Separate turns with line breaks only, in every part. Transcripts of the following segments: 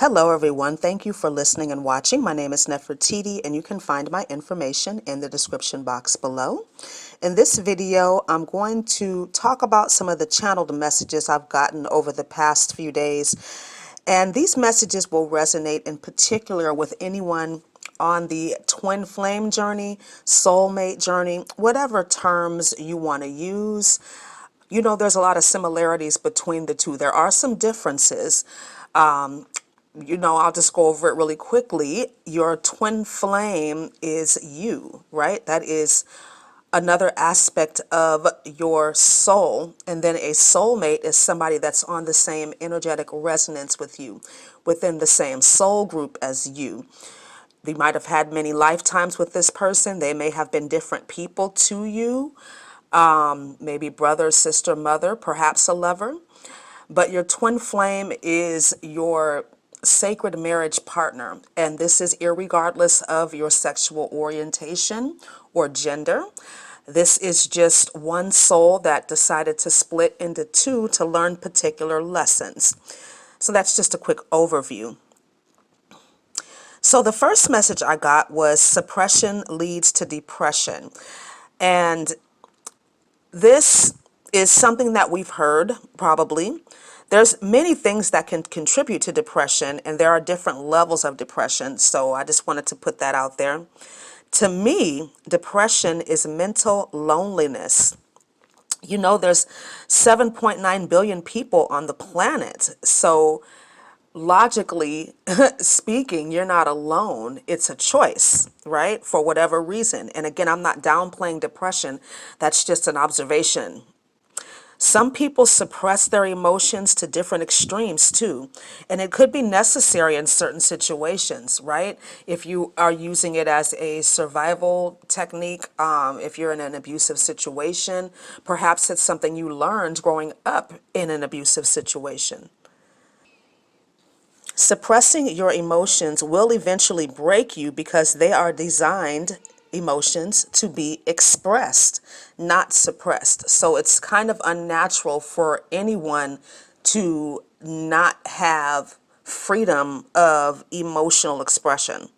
Hello everyone, thank you for listening and watching. My name is Nefertiti and you can find my information in the description box below. In this video, I'm going to talk about some of the channeled messages I've gotten over the past few days. And these messages will resonate in particular with anyone on the twin flame journey, soulmate journey, whatever terms you want to use. You know, there's a lot of similarities between the two. There are some differences. I'll just go over it really quickly. Your twin flame is you, right? That is another aspect of your soul. And then a soulmate is somebody that's on the same energetic resonance with you, within the same soul group as you. You might have had many lifetimes with this person. They may have been different people to you, maybe brother, sister, mother, perhaps a lover. But your twin flame is your sacred marriage partner, and this is irregardless of your sexual orientation or gender. This is just one soul that decided to split into two to learn particular lessons. So that's just a quick overview. So the first message I got was suppression leads to depression. And this is something that we've heard probably. There's many things that can contribute to depression, and there are different levels of depression. So I just wanted to put that out there. To me, depression is mental loneliness. You know, there's 7.9 billion people on the planet. So logically speaking, you're not alone. It's a choice, right? For whatever reason. And again, I'm not downplaying depression. That's just an observation. Some people suppress their emotions to different extremes too, and it could be necessary in certain situations, right? If you are using it as a survival technique, if you're in an abusive situation, perhaps it's something you learned growing up in an abusive situation. Suppressing your emotions will eventually break you because they are designed, emotions, to be expressed, not suppressed. So it's kind of unnatural for anyone to not have freedom of emotional expression.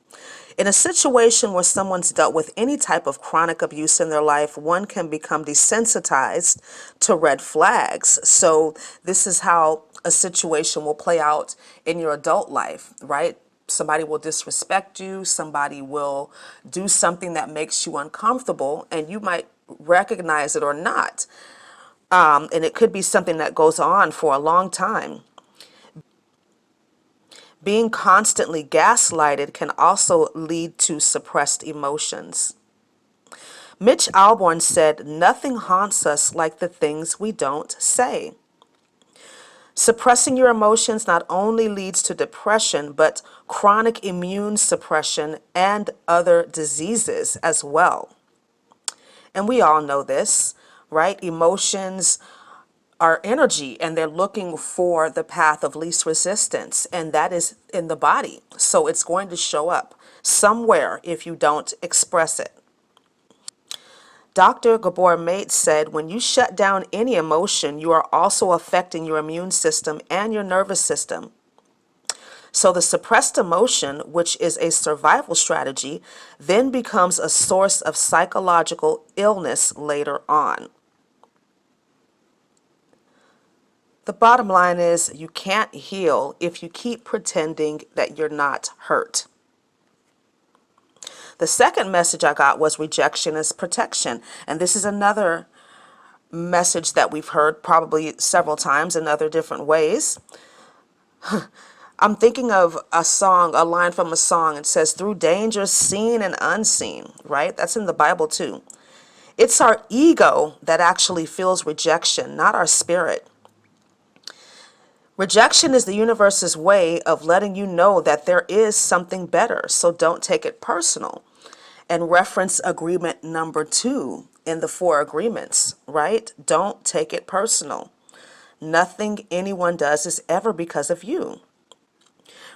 In a situation where someone's dealt with any type of chronic abuse in their life, one can become desensitized to red flags. So this is how a situation will play out in your adult life, right? Somebody will disrespect you, somebody will do something that makes you uncomfortable, and you might recognize it or not. And it could be something that goes on for a long time. Being constantly gaslighted can also lead to suppressed emotions. Mitch Albom said, "Nothing haunts us like the things we don't say." Suppressing your emotions not only leads to depression, but chronic immune suppression and other diseases as well. And we all know this, right? Emotions are energy, and they're looking for the path of least resistance, and that is in the body. So it's going to show up somewhere if you don't express it. Dr. Gabor Mate said, when you shut down any emotion, you are also affecting your immune system and your nervous system. So the suppressed emotion, which is a survival strategy, then becomes a source of psychological illness later on. The bottom line is you can't heal if you keep pretending that you're not hurt. The second message I got was Rejectionist Protection. And this is another message that we've heard probably several times in other different ways. I'm thinking of a song, a line from a song. It says, "Through dangers seen and unseen," right? That's in the Bible too. It's our ego that actually feels rejection, not our spirit. Rejection is the universe's way of letting you know that there is something better, so don't take it personal. And reference agreement number 2 in the 4 agreements, right? Don't take it personal. Nothing anyone does is ever because of you.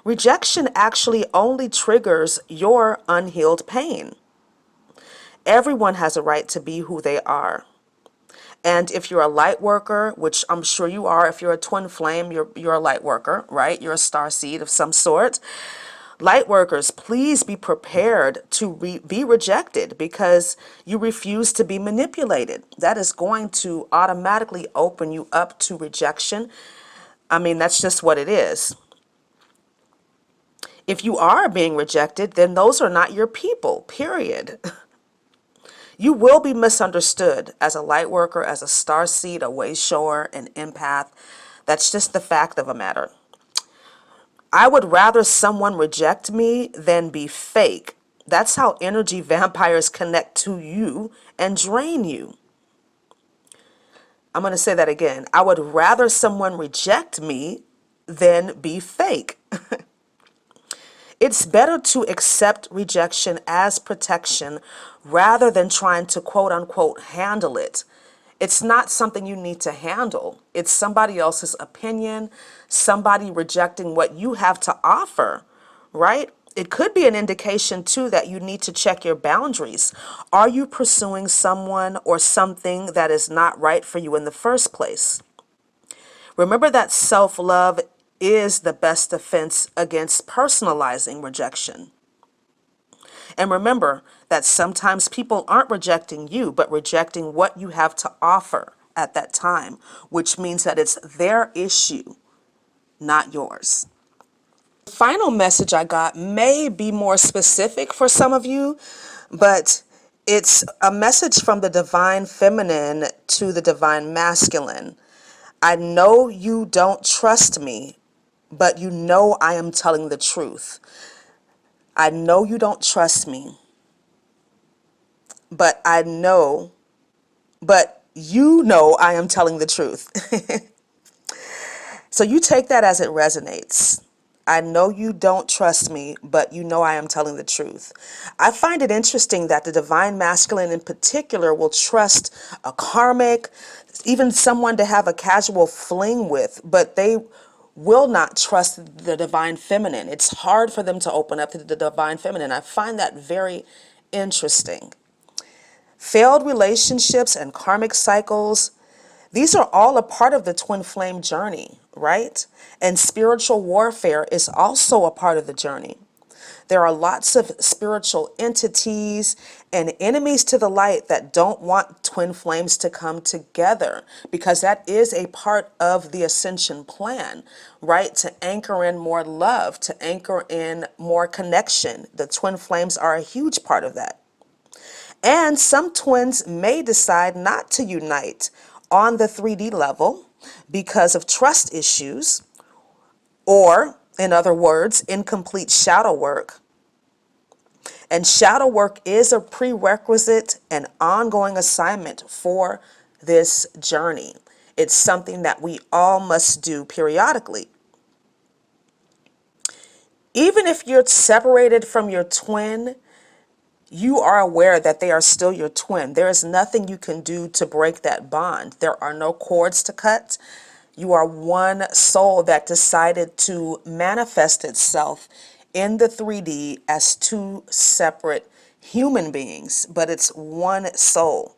Rejection actually only triggers your unhealed pain. Everyone has a right to be who they are. And if you're a light worker, which I'm sure you are, if you're a twin flame, you're a light worker, right? You're a star seed of some sort. Light workers, please be prepared to be rejected because you refuse to be manipulated. That is going to automatically open you up to rejection. I mean, that's just what it is. If you are being rejected, then those are not your people, period. You will be misunderstood as a light worker, as a star seed, a way shower, an empath. That's just the fact of a matter. I would rather someone reject me than be fake. That's how energy vampires connect to you and drain you. I'm going to say that again. I would rather someone reject me than be fake. It's better to accept rejection as protection rather than trying to quote unquote handle it. It's not something you need to handle. It's somebody else's opinion, somebody rejecting what you have to offer, right? It could be an indication too that you need to check your boundaries. Are you pursuing someone or something that is not right for you in the first place? Remember that self-love is the best defense against personalizing rejection. And remember that sometimes people aren't rejecting you, but rejecting what you have to offer at that time, which means that it's their issue, not yours. The final message I got may be more specific for some of you, but it's a message from the divine feminine to the divine masculine. I know you don't trust me, but you know I am telling the truth. I know you don't trust me, but you know I am telling the truth. So you take that as it resonates. I know you don't trust me, but you know I am telling the truth. I find it interesting that the divine masculine in particular will trust a karmic, even someone to have a casual fling with, but they will not trust the divine feminine. It's hard for them to open up to the divine feminine. I find that very interesting. Failed relationships and karmic cycles, these are all a part of the twin flame journey, right? And spiritual warfare is also a part of the journey. There are lots of spiritual entities and enemies to the light that don't want twin flames to come together because that is a part of the ascension plan, right? To anchor in more love, to anchor in more connection. The twin flames are a huge part of that. And some twins may decide not to unite on the 3D level because of trust issues, or, in other words, incomplete shadow work. And shadow work is a prerequisite and ongoing assignment for this journey. It's something that we all must do periodically. Even if you're separated from your twin, you are aware that they are still your twin. There is nothing you can do to break that bond. There are no cords to cut. You are one soul that decided to manifest itself in the 3D as two separate human beings, but it's one soul.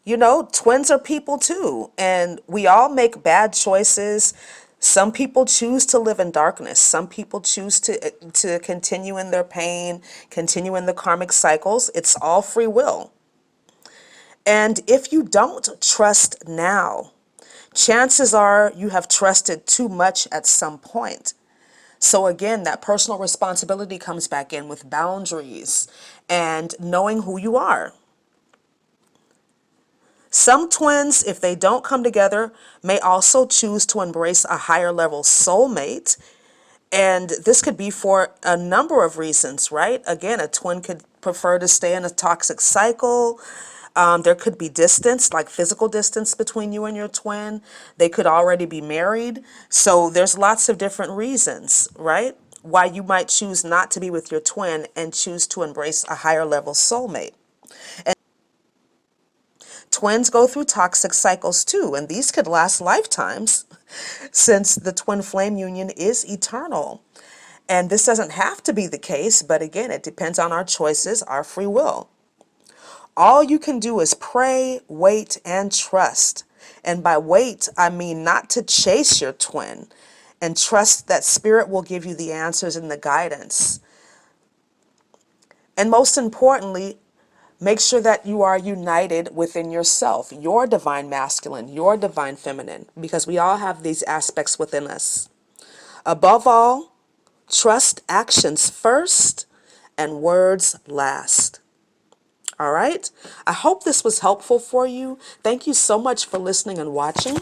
You know, twins are people too, and we all make bad choices. Some people choose to live in darkness. Some people choose to continue in their pain, continue in the karmic cycles. It's all free will. And if you don't trust now, chances are you have trusted too much at some point. So again, that personal responsibility comes back in with boundaries and knowing who you are. Some twins, if they don't come together, may also choose to embrace a higher level soulmate. And this could be for a number of reasons, right? Again, a twin could prefer to stay in a toxic cycle. There could be distance, like physical distance between you and your twin. They could already be married. So there's lots of different reasons, right? Why you might choose not to be with your twin and choose to embrace a higher level soulmate. And twins go through toxic cycles too, and these could last lifetimes since the twin flame union is eternal. And this doesn't have to be the case, but again, it depends on our choices, our free will. All you can do is pray, wait, and trust. And by wait, I mean not to chase your twin, and trust that spirit will give you the answers and the guidance. And most importantly, make sure that you are united within yourself, your divine masculine, your divine feminine, because we all have these aspects within us. Above all, trust actions first and words last. All right? I hope this was helpful for you. Thank you so much for listening and watching.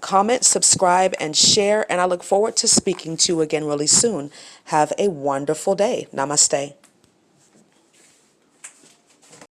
Comment, subscribe, and share, and I look forward to speaking to you again really soon. Have a wonderful day. Namaste.